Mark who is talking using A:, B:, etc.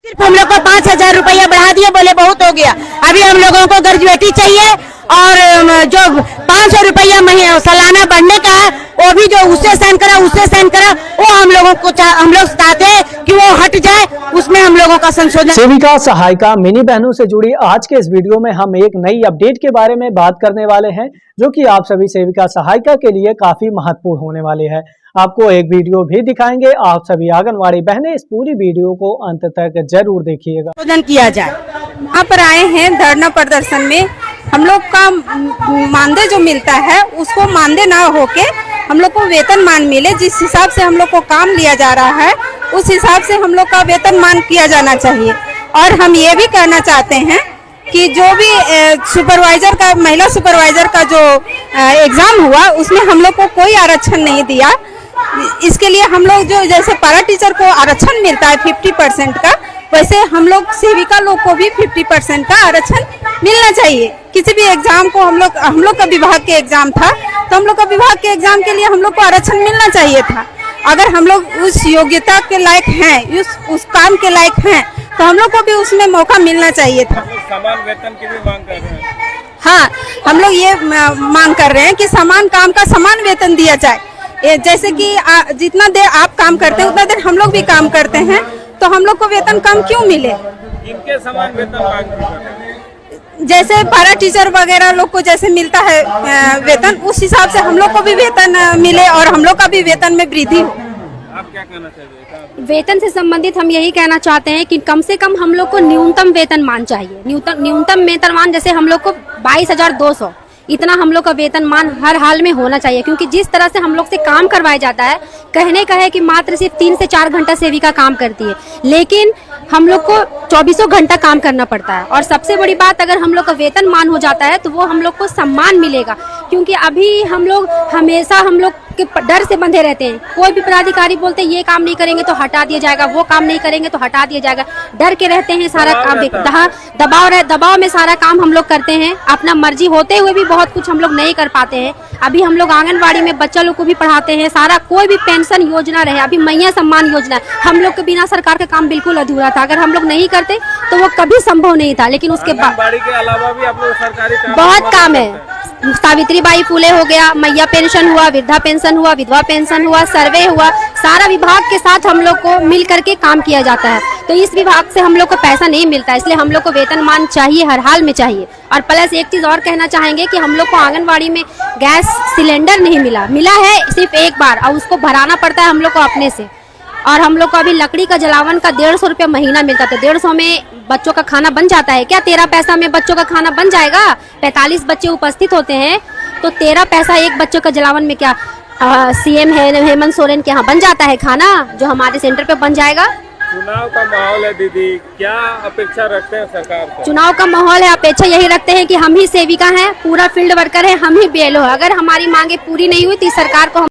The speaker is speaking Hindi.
A: सिर्फ हम लोग को 5,000 रुपया बढ़ा दिए, बोले बहुत हो गया। अभी हम लोगों को ग्रेजुएटी चाहिए और जो 500 रुपया महीना सालाना बढ़ने का है वो भी जो उससे साइन करा वो हम लोगों को हम लोग चाहते हैं कि वो हट जाए, उसमें हम लोगों का संशोधन।
B: सेविका सहायिका मिनी बहनों से जुड़ी आज के इस वीडियो में हम एक नई अपडेट के बारे में बात करने वाले हैं, जो कि आप सभी सेविका सहायिका के लिए काफी महत्वपूर्ण होने वाले हैं। आपको एक वीडियो भी दिखाएंगे, आप सभी आंगनवाड़ी बहनें इस पूरी वीडियो को अंत तक जरूर देखिएगा।
A: संशोधन किया जाए।
C: यहाँ पर आए हैं धरना प्रदर्शन में। हम लोग का मानदेय जो मिलता है उसको मानदेय ना होके हम लोग को वेतनमान मिले। जिस हिसाब से हम लोग को काम लिया जा रहा है उस हिसाब से हम लोग का वेतनमान किया जाना चाहिए। और हम ये भी कहना चाहते हैं कि जो भी सुपरवाइजर का, महिला सुपरवाइजर का जो एग्जाम हुआ उसमें हम लोग को कोई आरक्षण नहीं दिया। इसके लिए हम लोग जो जैसे पारा टीचर को आरक्षण मिलता है 50% का, वैसे हम लोग सेविका लोग को भी 50% का आरक्षण मिलना चाहिए। किसी भी एग्जाम को हम लोग का विभाग के एग्जाम था तो हम लोग का विभाग के एग्जाम के लिए हम लोग को आरक्षण मिलना चाहिए था। अगर हम लोग उस योग्यता के लायक हैं, उस काम के लायक हैं, तो हम लोग को भी उसमें मौका मिलना चाहिए था।
D: समान वेतन की भी मांग कर रहे हैं।
C: हाँ, हम लोग ये मांग कर रहे हैं कि समान काम का समान वेतन दिया जाए। जैसे कि जितना देर आप काम करते हैं उतना देर हम लोग भी काम करते हैं, तो हम लोग को वेतन कम क्यों मिले?
D: इनके समान वेतन मांग कर रहे हैं।
C: जैसे पारा टीचर वगैरह लोग को जैसे मिलता है वेतन, उस हिसाब से हम लोग को भी वेतन मिले और हम लोग का भी वेतन में वृद्धि हो।
D: आप क्या कहना चाहिए?
E: वेतन से संबंधित हम यही कहना चाहते हैं कि कम से कम हम लोग को न्यूनतम वेतनमान चाहिए। न्यूनतम वेतनमान जैसे हम लोग को 22,200 इतना हम लोग का वेतनमान हर हाल में होना चाहिए। क्योंकि जिस तरह से हम लोग से काम करवाया जाता है, कहने का है कि मात्र सिर्फ 3 से 4 घंटा सेविका काम करती है, लेकिन हम लोग को 24 घंटा काम करना पड़ता है। और सबसे बड़ी बात, अगर हम लोग का वेतनमान हो जाता है तो वो हम लोग को सम्मान मिलेगा। क्योंकि अभी हम लोग हमेशा हम लोग के डर से बंधे रहते हैं। कोई भी पदाधिकारी बोलते हैं ये काम नहीं करेंगे तो हटा दिया जाएगा, वो काम नहीं करेंगे तो हटा दिया जाएगा। डर के रहते हैं, सारा काम दबाव में सारा काम हम लोग करते हैं। अपना मर्जी होते हुए भी बहुत कुछ हम लोग नहीं कर पाते हैं। अभी हम लोग आंगनबाड़ी में बच्चा लोग को भी पढ़ाते हैं। सारा कोई भी पेंशन योजना रहे, अभी मैया सम्मान योजना, हम लोग के बिना सरकार का काम बिल्कुल अधूरा था। अगर हम लोग नहीं करते तो वो कभी संभव नहीं था। लेकिन उसके बाद
D: के अलावा भी आप लोग सरकारी काम
E: बहुत काम है। सावित्रीबाई फुले हो गया, मैया पेंशन हुआ, वृद्धा पेंशन हुआ, विधवा पेंशन हुआ, सर्वे हुआ, सारा विभाग के साथ हम लोग को मिल करके काम किया जाता है। तो इस विभाग से हम लोग को पैसा नहीं मिलता, इसलिए हम लोग को वेतनमान चाहिए, हर हाल में चाहिए। और प्लस एक चीज और कहना चाहेंगे कि हम लोग को आंगनबाड़ी में गैस सिलेंडर नहीं मिला है सिर्फ एक बार, और उसको भराना पड़ता है हम लोग को अपने से। और हम लोग को अभी लकड़ी का जलावन का 150 रुपया महीना मिलता था। 150 में बच्चों का खाना बन जाता है क्या? 13 पैसा में बच्चों का खाना बन जाएगा? 45 बच्चे उपस्थित होते हैं तो 13 पैसा एक बच्चों का जलावन में क्या सीएम हेमंत सोरेन के यहाँ बन जाता है खाना, जो हमारे सेंटर पे बन जाएगा।
D: चुनाव का माहौल है दीदी, क्या अपेक्षा रखते हैं सरकार से?
E: चुनाव का माहौल है, अपेक्षा यही रखते हैं कि हम ही सेविका हैं, पूरा फील्ड वर्कर है, हम ही बीएलओ। अगर हमारी मांगे पूरी नहीं हुई तो इस सरकार को